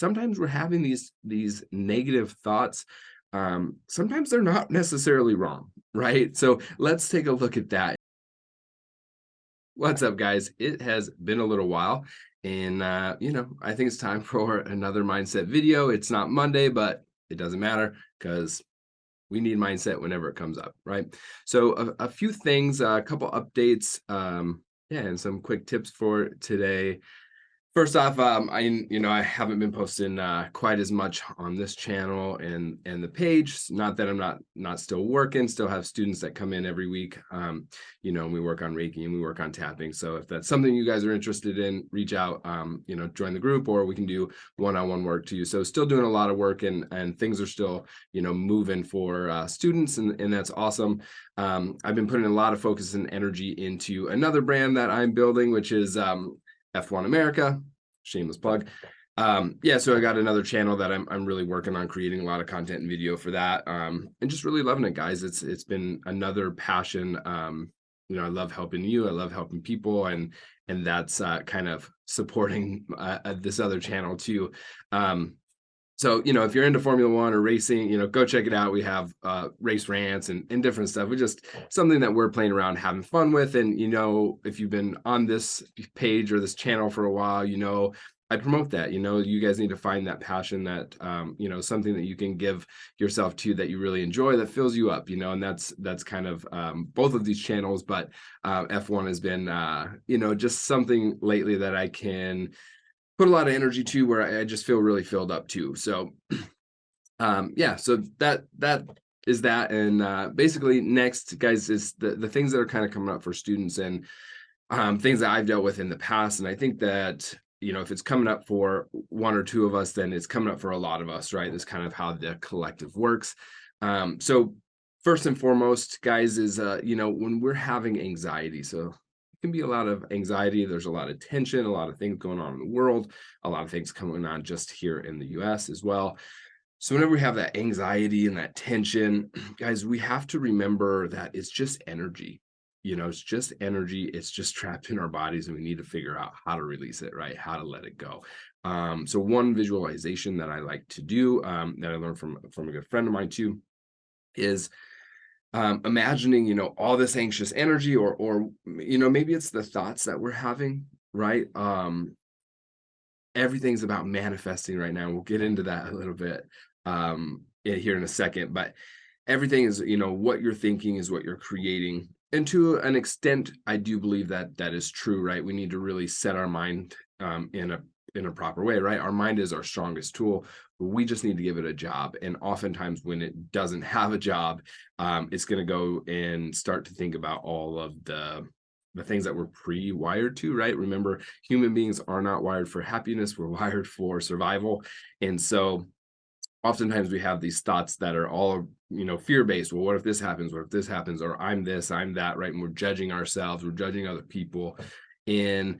sometimes we're having these negative thoughts. Sometimes they're not necessarily wrong, right? So let's take a look at that. What's up, guys? It has been a little while, and I think it's time for another mindset video. It's not Monday, but it doesn't matter because we need mindset whenever it comes up, right? So a few things, a couple updates, yeah, and some quick tips for today. First off, I haven't been posting quite as much on this channel and the page. Not that I'm not still working, still have students that come in every week. And we work on Reiki and we work on tapping. So if that's something you guys are interested in, reach out. Join the group, or we can do one-on-one work too. So still doing a lot of work, and things are still moving for students, and that's awesome. I've been putting a lot of focus and energy into another brand that I'm building, which is F1 America, shameless plug. So I got another channel that I'm really working on creating a lot of content and video for that. And just really loving it, guys. It's been another passion. I love helping you. I love helping people, and that's kind of supporting this other channel too. If you're into Formula One or racing, go check it out. We have race rants and different stuff. We just something that we're playing around, having fun with. And, if you've been on this page or this channel for a while, I promote that. You guys need to find that passion, that, something that you can give yourself to, that you really enjoy, that fills you up, and that's kind of both of these channels. But F1 has been, just something lately that I can put a lot of energy to, where I just feel really filled up too. So so that is that. And basically next, guys, is the things that are kind of coming up for students, and things that I've dealt with in the past. And I think that, if it's coming up for one or two of us, then it's coming up for a lot of us, right? That's kind of how the collective works. So first and foremost, guys, is when we're having anxiety. So can be a lot of anxiety. There's a lot of tension, a lot of things going on in the world, a lot of things coming on just here in the US as well. So whenever we have that anxiety and that tension, guys, we have to remember that it's just energy. It's just energy. It's just trapped in our bodies, and we need to figure out how to release it, right? How to let it go. So one visualization that I like to do, that I learned from a good friend of mine too, is imagining, all this anxious energy, or maybe it's the thoughts that we're having, right? Everything's about manifesting right now. We'll get into that a little bit here in a second, but everything is, what you're thinking is what you're creating. And to an extent, I do believe that that is true, right? We need to really set our mind in a proper way, right? Our mind is our strongest tool. We just need to give it a job. And oftentimes when it doesn't have a job, it's going to go and start to think about all of the things that we're pre-wired to, right? Remember, human beings are not wired for happiness. We're wired for survival. And so oftentimes we have these thoughts that are all, fear-based. Well, what if this happens? What if this happens? Or I'm this, I'm that, right? And we're judging ourselves, we're judging other people. And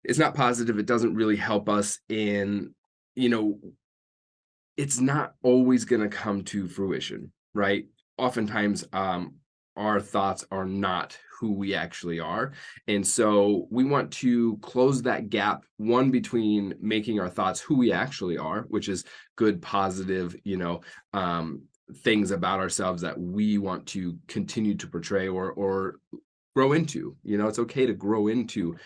it's not positive. It doesn't really help us. And, it's not always going to come to fruition, right? Oftentimes, our thoughts are not who we actually are. And so we want to close that gap, one, between making our thoughts who we actually are, which is good, positive, things about ourselves that we want to continue to portray, or grow into. It's okay to grow into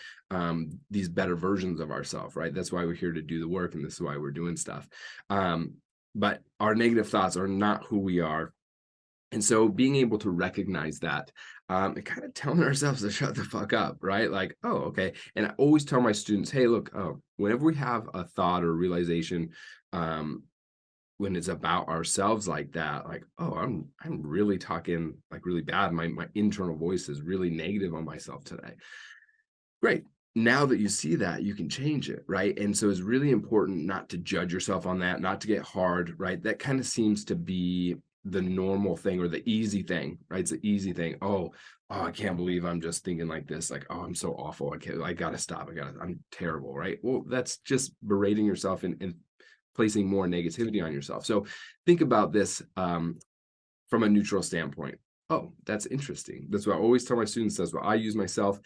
these better versions of ourselves, right? That's why we're here to do the work, and this is why we're doing stuff. But our negative thoughts are not who we are. And so being able to recognize that, and kind of telling ourselves to shut the fuck up, right? Like, oh, okay. And I always tell my students, hey, look, whenever we have a thought or realization, when it's about ourselves like that, like, oh, I'm really talking like really bad. My internal voice is really negative on myself today. Great. Now that you see that, you can change it, right? And so it's really important not to judge yourself on that, not to get hard, right? That kind of seems to be the normal thing, or the easy thing, right? It's the easy thing. Oh, I can't believe I'm just thinking like this. Like, oh, I'm so awful. I gotta stop. I'm terrible, right? Well, that's just berating yourself and placing more negativity on yourself. So think about this from a neutral standpoint. Oh, that's interesting. That's what I always tell my students. That's what I use myself.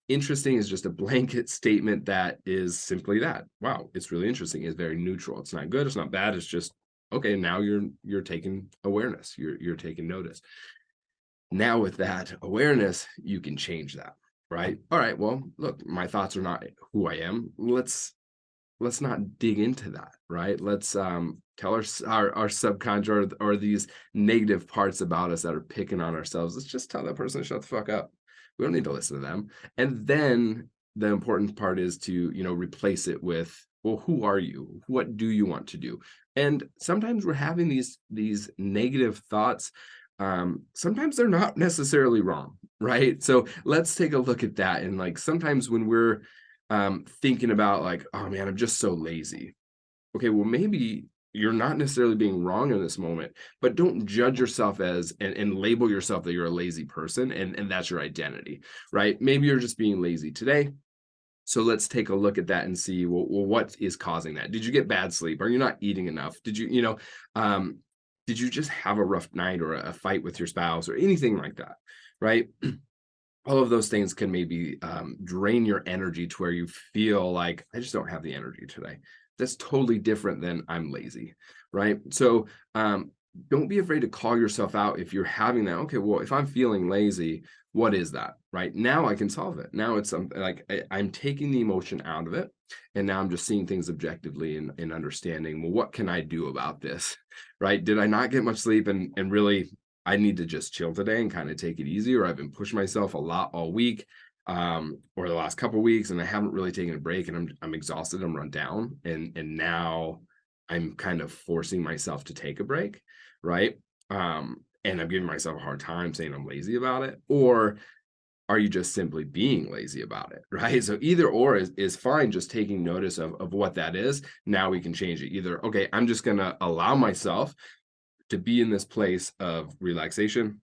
Interesting is just a blanket statement that is simply that. Wow, it's really interesting. It's very neutral. It's not good, it's not bad. It's just okay, now you're taking awareness. You're taking notice. Now with that awareness, you can change that, right? All right, well, look, my thoughts are not who I am. Let's not dig into that, right? Let's tell our subconscious or these negative parts about us that are picking on ourselves. Let's just tell that person to shut the fuck up. We don't need to listen to them. And then the important part is to, replace it with, well, who are you? What do you want to do? And sometimes we're having these negative thoughts. Sometimes they're not necessarily wrong, right? So let's take a look at that. And like sometimes when we're thinking about like, oh man, I'm just so lazy. Okay, well, maybe you're not necessarily being wrong in this moment, but don't judge yourself as and label yourself that you're a lazy person and that's your identity, right? Maybe you're just being lazy today. So let's take a look at that and see, well, what is causing that? Did you get bad sleep? Are you not eating enough? Um, did you just have a rough night or a fight with your spouse or anything like that, right? All of those things can maybe drain your energy to where you feel like I just don't have the energy today. That's totally different than I'm lazy, right? So don't be afraid to call yourself out if you're having that. Okay, well, if I'm feeling lazy, what is that? Right now, I can solve it. Now it's something like I'm taking the emotion out of it, and now I'm just seeing things objectively and understanding. Well, what can I do about this? Right? Did I not get much sleep and really I need to just chill today and kind of take it easy, or I've been pushing myself a lot all week, or the last couple of weeks, and I haven't really taken a break, and I'm exhausted, I'm run down, and now I'm kind of forcing myself to take a break, right? And I'm giving myself a hard time saying I'm lazy about it, or are you just simply being lazy about it, right? So either or is fine, just taking notice of what that is. Now we can change it. Either, okay, I'm just gonna allow myself to be in this place of relaxation.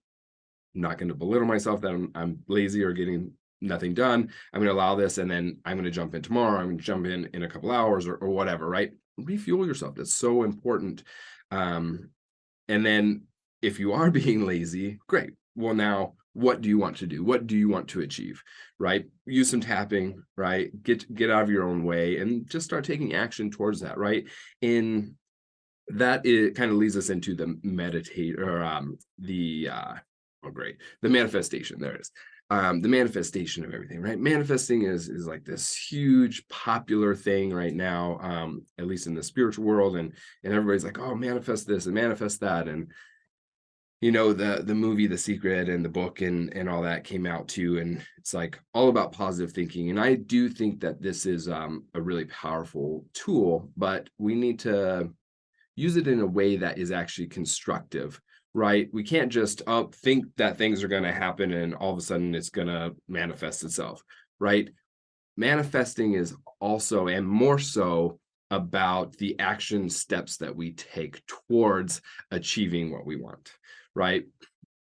I'm not going to belittle myself that I'm lazy or getting nothing done. I'm going to allow this, and then I'm going to jump in tomorrow. I'm going to jump in a couple hours or whatever, right? Refuel yourself. That's so important. Um, and then if you are being lazy, great. Well, now what do you want to do? What do you want to achieve? Right? Use some tapping, right? Get out of your own way and just start taking action towards that, right? In that it kind of leads us into the meditate or oh great, the manifestation. There it is. The manifestation of everything, right? Manifesting is like this huge popular thing right now, at least in the spiritual world, and everybody's like, oh, manifest this and manifest that. And the movie The Secret and the book and all that came out too, and it's like all about positive thinking. And I do think that this is a really powerful tool, but we need to use it in a way that is actually constructive, right? We can't just think that things are going to happen and all of a sudden it's going to manifest itself, right? Manifesting is also and more so about the action steps that we take towards achieving what we want, right?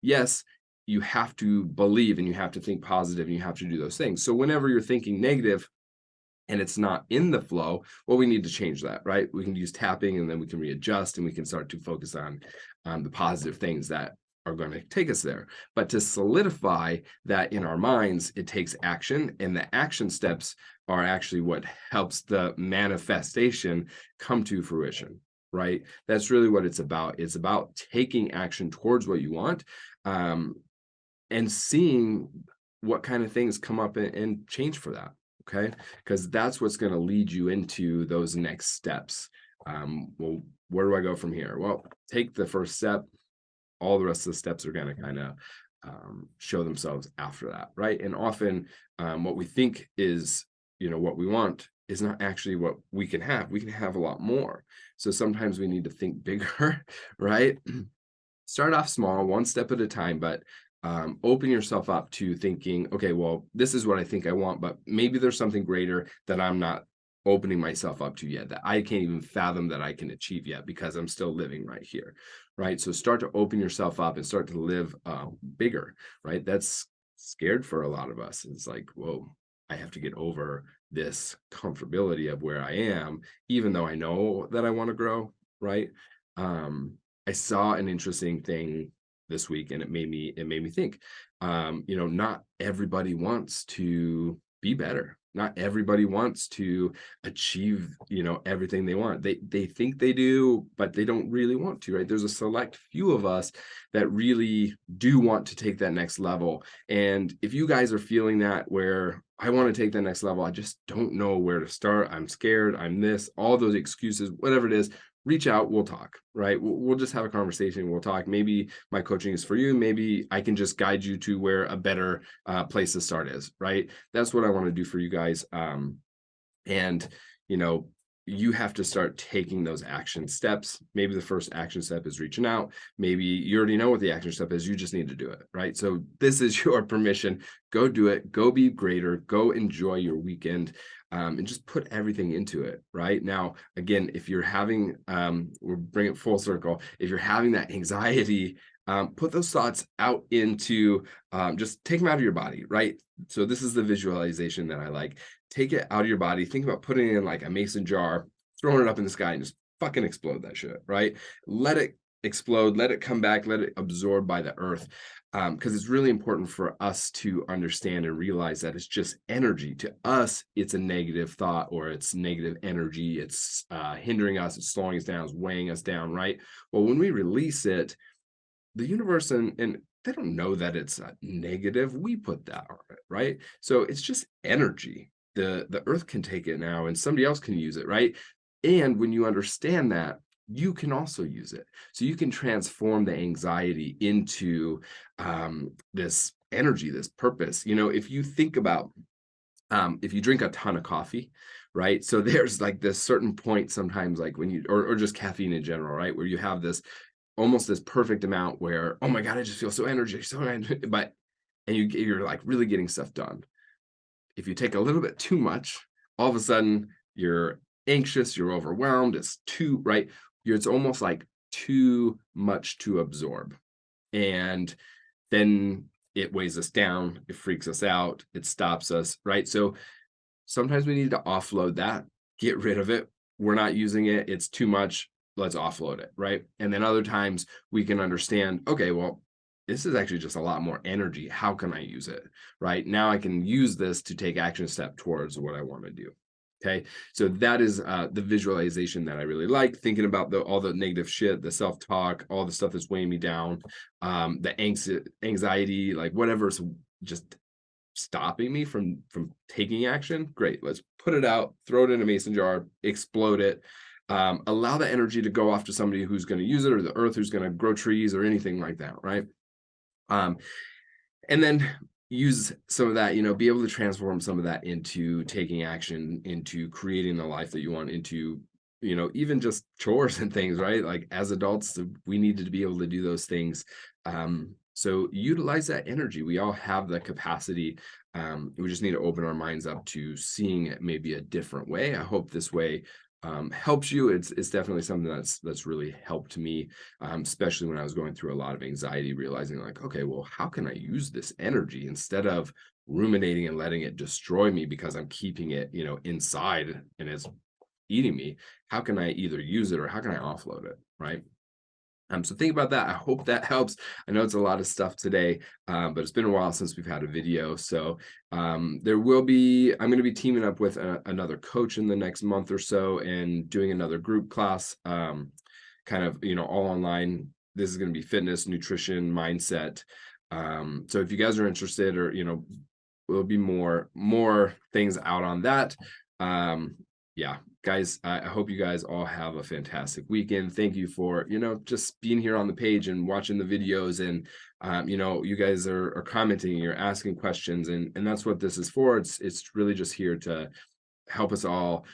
Yes, you have to believe and you have to think positive and you have to do those things. So whenever you're thinking negative, and it's not in the flow, well, we need to change that, right? We can use tapping and then we can readjust and we can start to focus on the positive things that are going to take us there. But to solidify that in our minds, it takes action, and the action steps are actually what helps the manifestation come to fruition, right? That's really what it's about. It's about taking action towards what you want, and seeing what kind of things come up and change for that. Okay, because that's what's going to lead you into those next steps. Well, where do I go from here? Well, take the first step. All the rest of the steps are going to kind of show themselves after that, right? And often, what we think is, what we want is not actually what we can have. We can have a lot more. So sometimes we need to think bigger, right? Start off small, one step at a time, but open yourself up to thinking, okay, well, this is what I think I want, but maybe there's something greater that I'm not opening myself up to yet, that I can't even fathom that I can achieve yet because I'm still living right here, right? So start to open yourself up and start to live bigger, right? That's scared for a lot of us. It's like, whoa, I have to get over this comfortability of where I am, even though I know that I want to grow, right? I saw an interesting thing this week and it made me think, not everybody wants to be better. Not everybody wants to achieve, everything they want. They think they do, but they don't really want to, right? There's a select few of us that really do want to take that next level. And if you guys are feeling that where I want to take that next level, I just don't know where to start. I'm scared, I'm this, all those excuses, whatever it is, reach out, we'll talk, right? We'll just have a conversation, we'll talk. Maybe my coaching is for you, maybe I can just guide you to where a better place to start is, right? That's what I want to do for you guys. And you know, you have to start taking those action steps. Maybe the first action step is reaching out. Maybe you already know what the action step is, you just need to do it, right? So this is your permission. Go do it, go be greater, go enjoy your weekend, and just put everything into it. Right now, again, if you're having we'll bring it full circle, if you're having that anxiety, put those thoughts out into, just take them out of your body, right? So this is the visualization that I like. Take it out of your body. Think about putting it in like a mason jar, throwing it up in the sky, and just fucking explode that shit, right? Let it explode, let it come back, let it absorb by the earth. Because it's really important for us to understand and realize that it's just energy. To us, it's a negative thought or it's negative energy. It's hindering us, it's slowing us down, it's weighing us down, right? Well, when we release it, the universe and they don't know that it's a negative. We put that on it, right? So it's just energy. The earth can take it now and somebody else can use it, right? And when you understand that, you can also use it. So you can transform the anxiety into this energy, this purpose. If you think about if you drink a ton of coffee, right? So there's like this certain point sometimes, like when you or just caffeine in general, right? Where you have this almost this perfect amount where, oh my God, I just feel so energy, but and you're like really getting stuff done. If you take a little bit too much, all of a sudden you're anxious, you're overwhelmed, it's too, right? It's almost like too much to absorb. And then it weighs us down, it freaks us out, it stops us, right? So sometimes we need to offload that, get rid of it. We're not using it, it's too much, let's offload it, right? And then other times we can understand, okay, well, this is actually just a lot more energy. How can I use it? Right now, I can use this to take action step towards what I want to do. Okay, so that is the visualization that I really like. Thinking about all the negative shit, the self talk, all the stuff that's weighing me down, the anxiety, like whatever's just stopping me from taking action. Great, let's put it out, throw it in a mason jar, explode it. Allow the energy to go off to somebody who's going to use it, or the earth who's going to grow trees or anything like that, right? And then use some of that, be able to transform some of that into taking action, into creating the life that you want, into, even just chores and things, right? Like as adults, we needed to be able to do those things. So utilize that energy. We all have the capacity. We just need to open our minds up to seeing it maybe a different way. I hope this way helps you. It's definitely something that's really helped me, especially when I was going through a lot of anxiety, realizing like, okay, well, how can I use this energy instead of ruminating and letting it destroy me because I'm keeping it, inside and it's eating me? How can I either use it or how can I offload it, right? So think about that. I hope that helps. I know it's a lot of stuff today, but it's been a while since we've had a video. So I'm going to be teaming up with another coach in the next month or so and doing another group class, kind of, all online. This is going to be fitness, nutrition, mindset. So if you guys are interested or, there'll be more things out on that. Yeah, guys, I hope you guys all have a fantastic weekend. Thank you for, just being here on the page and watching the videos. And, you guys are commenting, you're asking questions, and that's what this is for. It's really just here to help us all,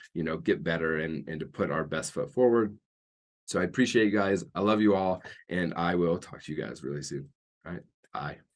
get better and to put our best foot forward. So I appreciate you guys. I love you all, and I will talk to you guys really soon. All right, bye.